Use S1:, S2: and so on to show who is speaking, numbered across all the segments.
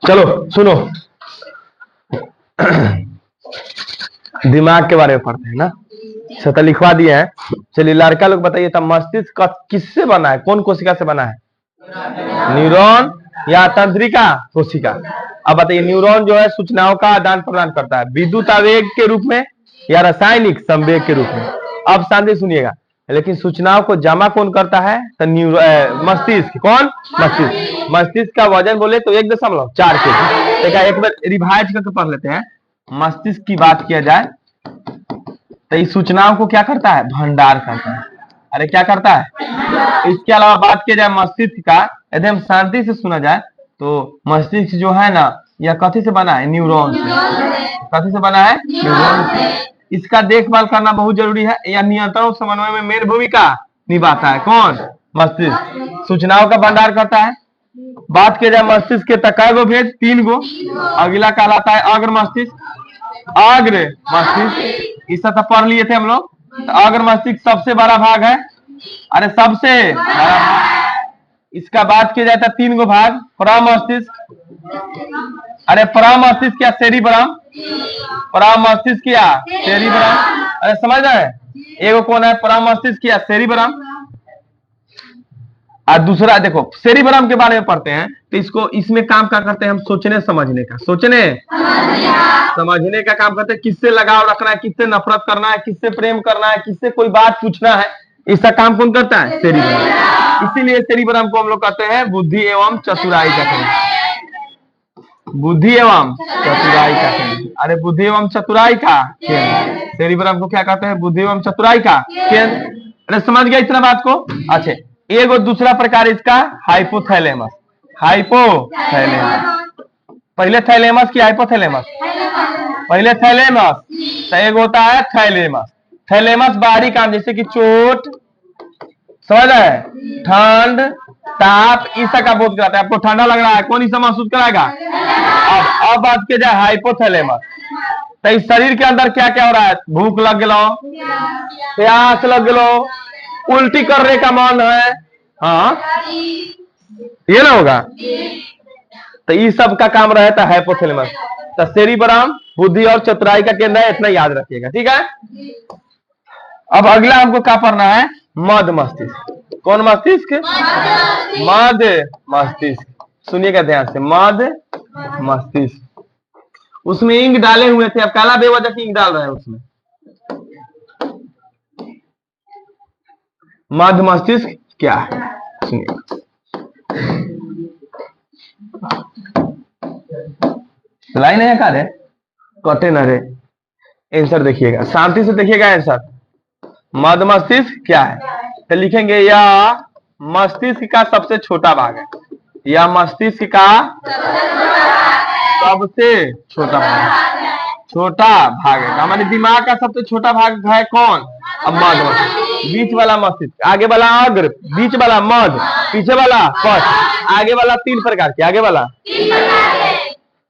S1: चलो सुनो, दिमाग के बारे में पढ़ते हैं ना। तो लिखवा दिए हैं। चलिए लड़का लोग बताइए, तब मस्तिष्क किससे बना है, कौन कोशिका से बना है? न्यूरॉन या तंत्रिका कोशिका? अब बताइए, न्यूरॉन जो है सूचनाओं का आदान प्रदान करता है, विद्युत आवेग के रूप में या रासायनिक संवेग के रूप में। अब शांति सुनिएगा, लेकिन सूचनाओं को जमा कौन करता है? तो मस्तिष्क। कौन? मस्तिष्क। मस्तिष्क का वजन बोले तो 1.4 kg। देखा, एक बार रिवाइज करके पढ़ लेते हैं। मस्तिष्क की बात किया जाए तो इस सूचनाओं को क्या करता है? भंडार करता है। अरे क्या करता है? इसके अलावा बात किया जाए मस्तिष्क का, यदि हम शांति से सुना जाए तो मस्तिष्क जो है ना, यह कथी से बना है? न्यूरॉन से। कथी से बना है? न्यूरॉन से। इसका देखभाल करना बहुत जरूरी है। यह नियंत्रण और समन्वय में मेन भूमिका निभाता है। कौन? मस्तिष्क। सूचनाओं का भंडार करता है। बात किया जाए मस्तिष्क के कै गो भेद? 3 गो। अगला कहलाता है अग्र मस्तिष्क। अग्र मस्तिष्क इस तो पढ़ लिए थे हम लोग। तो अग्र मस्तिष्क सबसे बड़ा भाग है। अरे सबसे बड़ा भाग। इसका बात किया जाता है 3 गो भाग। प्रमस्तिष्क। अरे प्रमस्तिष्क क्या? सेरिब्रम। प्रमस्तिष्क क्या? सेरिब्रम। अरे समझ रहे? एगो कौन है? प्रमस्तिष्क क्या? सेरिब्रम। और दूसरा देखो, सेरिब्रम के बारे में पढ़ते हैं तो इसको, इसमें काम क्या करते हैं हम? सोचने समझने का, सोचने समझने का काम करते हैं। किससे लगाव रखना है, किससे नफरत करना है, किससे प्रेम करना है, किससे कोई बात पूछना है, इसका काम कौन करता है? सेरिब्रम। इसीलिए सेरिब्रम को हम लोग कहते हैं बुद्धि एवं चतुराई का केंद्र। बुद्धि एवं चतुराई का केंद्र। अरे बुद्धि एवं चतुराई का केंद्र। सेरिब्रम को क्या कहते हैं? बुद्धि एवं चतुराई का केंद्र। अरे समझ गया इतना बात को? अच्छा, एक दूसरा प्रकार इसका हाइपोथैलेमस। हाइपोथैलेमस। पहले थैलेमस की हाइपोथैलेमस? पहले थैलेमस। तो एक होता है थैलेमस। थैलेमस बाहरी काम, जैसे कि चोट, समझ रहे हैं, ठंड, ताप, इस का बोध कराता है। आपको ठंडा लग रहा है, कौन इसे महसूस कराएगा? अब बात की जाए हाइपोथैलेमस, तो इस शरीर के अंदर क्या क्या हो रहा है? भूख लग गलो, प्यास लग गलो, उल्टी करने का मन है, हाँ ये ना होगा। तो इस सब का काम रहता है हाइपोथैलेमस। तो सेरिब्रम बुद्धि और चतुराई का केंद्र है, इतना याद रखिएगा, ठीक है। अब अगला हमको क्या पढ़ना है? मध्य मस्तिष्क। कौन मस्तिष्क? मध्य मस्तिष्क। सुनिएगा ध्यान से, मध्य मस्तिष्क। उसमें इंक डाले हुए थे, अब काला बेवजह की इंक डाल रहे हैं उसमें। मध्य मस्तिष्क क्या है? सुनिए, लाइन है का रे, कटे न रे। आंसर देखिएगा, शांति से देखिएगा आंसर। मध्य मस्तिष्क क्या है? तो लिखेंगे यह मस्तिष्क का सबसे छोटा भाग है। यह मस्तिष्क का सबसे छोटा भाग है। छोटा भाग है, हमारे दिमाग का सबसे छोटा भाग है कौन? अब मध्य मस्तिष्क। बीच वाला मस्तिष्क, आगे वाला अग्र, बीच वाला मध्य, पीछे वाला पश्च। आगे वाला 3 प्रकार के, आगे वाला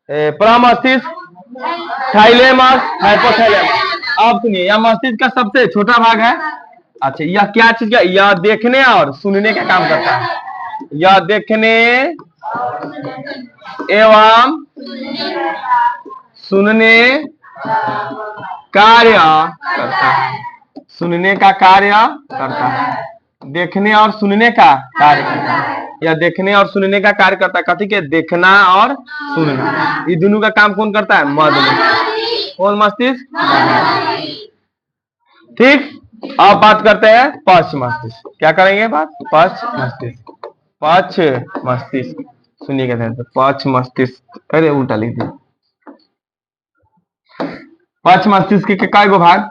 S1: प्रमस्तिष्क, थैलेमस, हाइपोथैलेमस। अब सुनिए, यह मस्तिष्क का सबसे छोटा भाग है। अच्छा, यह क्या चीज का? यह देखने और सुनने का काम करता है। यह देखने एवं सुनने कार्य करता है। सुनने का कार्य करता है। देखने और सुनने का कार्य करता है। या देखने और सुनने का कार्य करता है। कथी के? देखना और सुनना। ये दोनों का काम कौन करता है? मध्य मस्तिष्क। कौन मस्तिष्क? ठीक। अब बात करते हैं पश्च मस्तिष्क। क्या करेंगे बात? पश्च मस्तिष्क। पश्च मस्तिष्क, सुनिएगा ध्यान से। पश्च मस्तिष्क, अरे उल्टा लिख दिया। पश्च मस्तिष्क के कई गो भाग?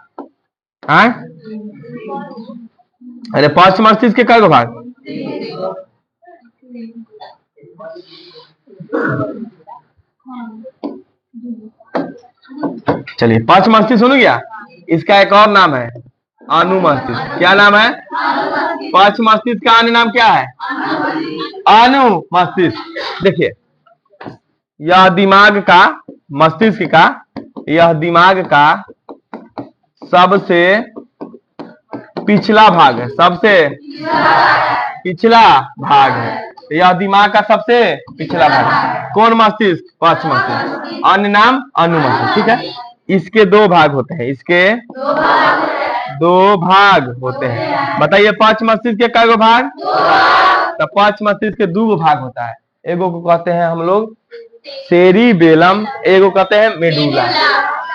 S1: अरे पश्च मस्तिष्क के कई गो भाग? चलिए, पश्च मस्तिष्क सुन गया। इसका एक और नाम है अनुमस्तिष्क। क्या नाम है? पश्च मस्तिष्क का अन्य नाम क्या है? अनुमस्तिष्क। देखिए, यह दिमाग का, मस्तिष्क का, यह दिमाग का सबसे पिछला भाग है। सबसे पिछला भाग है। यह दिमाग का सबसे पिछला भाग है। कौन मस्तिष्क? पश्च मस्तिष्क। अन्य नाम अनुमस्तिष्क। ठीक है, इसके दो भाग होते हैं, इसके दो भाग होते हैं। बताइए पश्च मस्तिष्क के कई भाग? तो पश्च मस्तिष्क के दो भाग होता है। एगो को कहते हैं हम लोग सेरिबेलम, एगो कहते हैं मेडुला।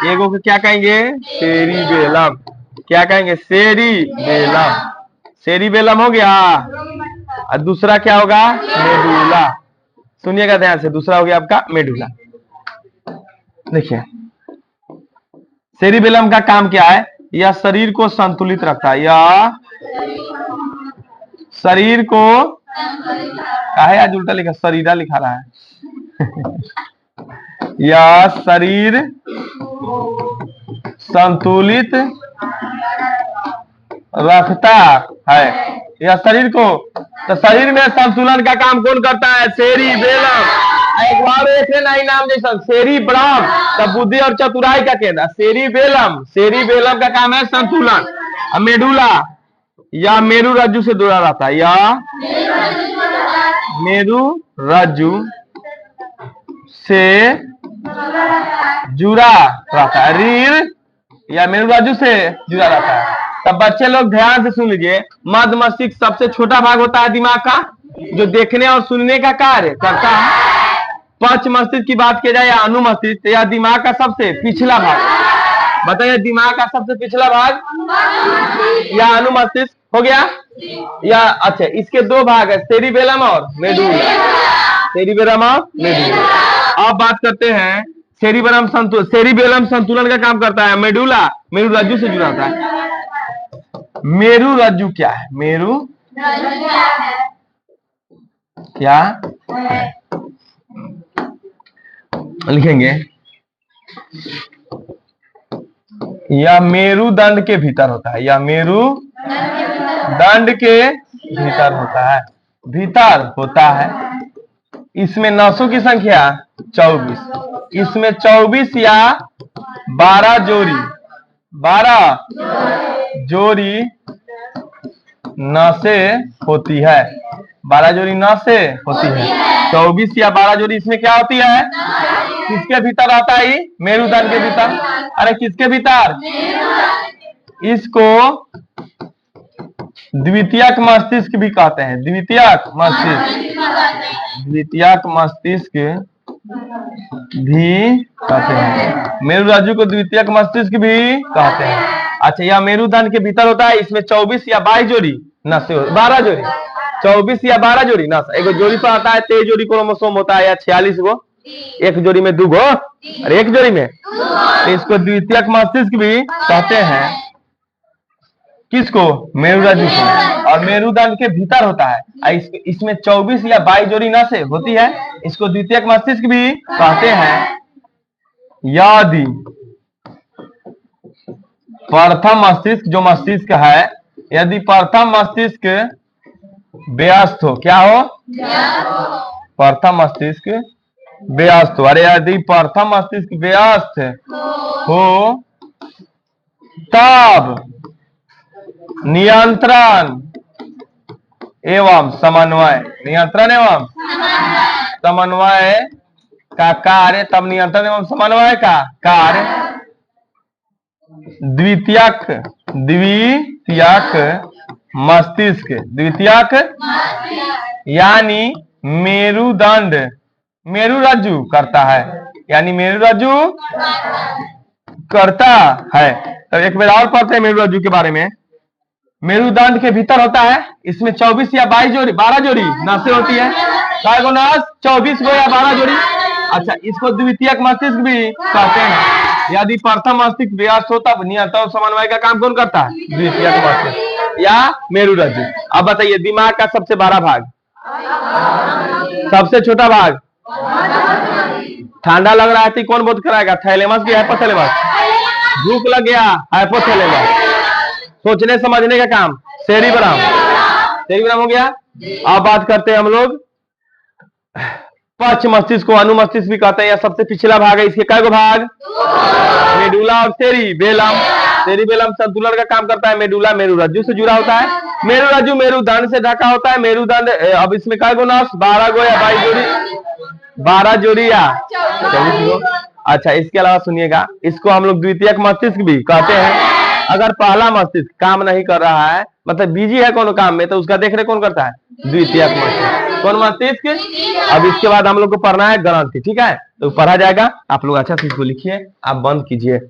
S1: एगो को क्या कहेंगे? सेरिबेलम। क्या कहेंगे? सेरिबेलम। सेरिबेलम हो गया, और दूसरा क्या होगा? मेडुला। सुनिएगा ध्यान से, दूसरा हो गया आपका मेडुला। देखिए सेरिबेलम का काम क्या है? यह शरीर को संतुलित रखता है। यह शरीर को, काहे आज उल्टा लिखा, शरीरा लिखा रहा है यह शरीर संतुलित रखता है। यह शरीर को, तो शरीर में संतुलन का काम कौन करता है? सेरिबेलम। एक बार एक है नहीं नाम जैसा सेरिब्रम, तब बुद्धि और चतुराई का केंद्र। सेरिबेलम, सेरिबेलम का काम है संतुलन। मेडुला या मेरु रज्जु से जुड़ा रहता है, या मेरु रज्जु से जुड़ा रहता है। रीढ़ या मेरु रज्जु से जुड़ा रहता है। तब बच्चे लोग ध्यान से सुन लीजिए, मध्य मस्तिष्क सबसे छोटा भाग होता है दिमाग का, जो देखने और सुनने का कार्य करता है। पश्च मस्तिष्क की बात की जाए या अनुमस्तिष्क, या दिमाग का सबसे पिछला भाग। बताइए दिमाग का सबसे पिछला भाग या अनुमस्तिष्क हो गया, या अच्छा इसके दो भाग है, सेरिबेलम और मेडुला। सेरिबेलम और मेडुला। अब बात करते हैं सेरिबेलम संतुलन का काम करता है। मेडुला मेरु रज्जु से जुड़ा होता है। मेरु रज्जु क्या है? मेरु क्या लिखेंगे? यह मेरुदंड के भीतर होता है, या मेरुदंड के भीतर होता है, भीतर होता है। इसमें नसों की संख्या 24। इसमें 24 या 12 जोड़ी नसें होती है। 12 जोड़ी नसें होती है। 24 या 12 जोड़ी इसमें क्या होती है? किसके भीतर आता है? मेरुदंड के भीतर। अरे किसके भीतर? इसको द्वितीयक मस्तिष्क भी कहते हैं। द्वितीयक मस्तिष्क भी कहते हैं। मेरु रज्जु को द्वितीयक मस्तिष्क भी कहते हैं। अच्छा, यह मेरुदंड के भीतर होता है। इसमें 24 या 22 जोड़ी नसें, 12 जोड़ी, 24 या 12 जोड़ी नस। एक जोड़ी पर आता है 23 जोड़ी क्रोमोसोम होता है, या 46 गो। एक जोड़ी में 2 गो और एक जोड़ी में, तो इसको द्वितीयक मस्तिष्क भी कहते हैं। किसको? मेरु रज्जु को। और मेरुदंड के भीतर होता है। इसमें 24 या 22 जोड़ी नसें होती है। इसको द्वितीयक मस्तिष्क भी कहते हैं। यदि प्रथम मस्तिष्क, जो मस्तिष्क है, यदि प्रथम मस्तिष्क व्यस्त हो, क्या हो? प्रथम मस्तिष्क व्यस्त हो। अरे यदि प्रथम मस्तिष्क व्यस्त हो, तब नियंत्रण एवं समन्वय, नियंत्रण एवं समन्वय का कार्य, तब नियंत्रण एवं समन्वय का कार्य द्वितीयक मस्तिष्क, द्वितीयक यानी मेरुदंड, मेरु रज्जु करता है, यानी मेरु रज्जु करता है। तो एक बार और पढ़ते हैं मेरु रज्जु के बारे में। मेरुदंड के भीतर होता है। इसमें 24 या 22 जोड़ी, 12 जोड़ी नसें होती है। 24 गो या 12 जोड़ी। अच्छा, इसको द्वितीयक मस्तिष्क भी कहते हैं। यदि प्रथम मस्तिष्क व्यस्त हो, तब नियंत्रण समन्वय का काम कौन करता है? द्वितीयक मस्तिष्क या मेरु रज्जु। अब बताइए दिमाग का सबसे बड़ा भाग, सबसे छोटा भाग। ठंडा लग रहा है तो कौन बोध कराएगा? थैलेमस की हाइपोथैलेमस। भूख लग गया, हाइपोथैलेमस। सोचने समझने का काम सेरिब्रम, सेरिब्रम हो गया। अब बात करते हैं हम लोग पश्च मस्तिष्क को अनुमस्तिष्क भी कहते हैं, या सबसे पिछला भाग है। इसके कई भाग? मेडुला और सेरिबेलम। सेरिबेलम संतुलन का काम करता है। मेडुला मेरुरज्जु से जुड़ा होता है। मेरुरज्जु मेरुदंड से ढका होता है। मेरुदंड अब इसमें काय गो नस 12 गो या 22 जोड़ी 12 जोड़ी या 24 गो। अच्छा, इसके अलावा सुनिएगा, इसको हम लोग द्वितीयक मस्तिष्क भी कहते हैं। अगर पहला मस्तिष्क काम नहीं कर रहा है, मतलब बिजी है कोनो काम में, तो उसका देखरेख कौन करता है? द्वितीयक मस्तिष्क। कौन मस्तिष्क? अब इसके बाद हम लोग को पढ़ना है ग्रंथि। ठीक है, तो पढ़ा जाएगा। आप लोग अच्छा से इसको लिखिए, आप बंद कीजिए।